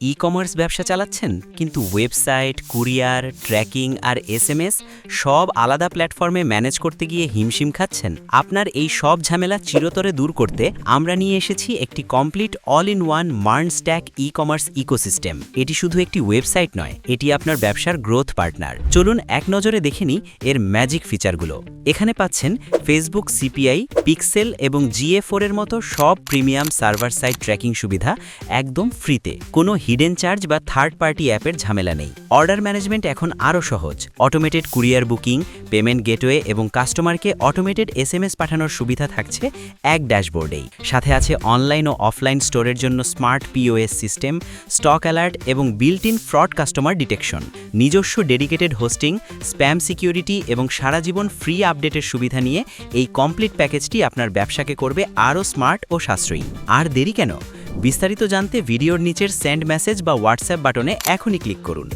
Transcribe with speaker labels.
Speaker 1: E-commerce ব্যবসা চালাচ্ছেন, কিন্তু ওয়েবসাইট, কুরিয়ার, ট্র্যাকিং আর এসএমএস সব আলাদা প্ল্যাটফর্মে ম্যানেজ করতে গিয়ে হিমশিম খাচ্ছেন? আপনার এই সব ঝামেলা চিরতরে দূর করতে আমরা নিয়ে এসেছি একটি complete all in one MERN stack e-commerce ecosystem. এটি শুধু একটি ওয়েবসাইট নয়, এটি আপনার ব্যবসার গ্রোথ পার্টনার। চলুন এক নজরে দেখে নিই এর ম্যাজিক ফিচারগুলো। এখানে পাচ্ছেন ফেসবুক সিপিআই, পিক্সেল এবং GA4 এর মতো সব প্রিমিয়াম সার্ভার সাইড ট্র্যাকিং সুবিধা একদম ফ্রিতে। কোনো হিডেন চার্জ বা থার্ড পার্টি অ্যাপের ঝামেলা নেই। অর্ডার ম্যানেজমেন্ট এখন আরও সহজ। Automated courier booking, payment gateway এবং কাস্টমারকে অটোমেটেড এসএমএস পাঠানোর সুবিধা থাকছে এক ড্যাশবোর্ডেই। সাথে আছে অনলাইন ও অফলাইন স্টোরের জন্য smart POS system, stock alert এবং built in fraud customer detection. নিজস্ব ডেডিকেটেড হোস্টিং, স্প্যাম সিকিউরিটি এবং সারা জীবন ফ্রি আপডেটের সুবিধা নিয়ে এই কমপ্লিট প্যাকেজটি আপনার ব্যবসাকে করবে আরও স্মার্ট ও সাশ্রয়ী। আর দেরি কেন? বিস্তারিত জানতে ভিডিওর নিচের সেন্ড মেসেজ বা হোয়াটসঅ্যাপ বাটনে এখনই ক্লিক করুন।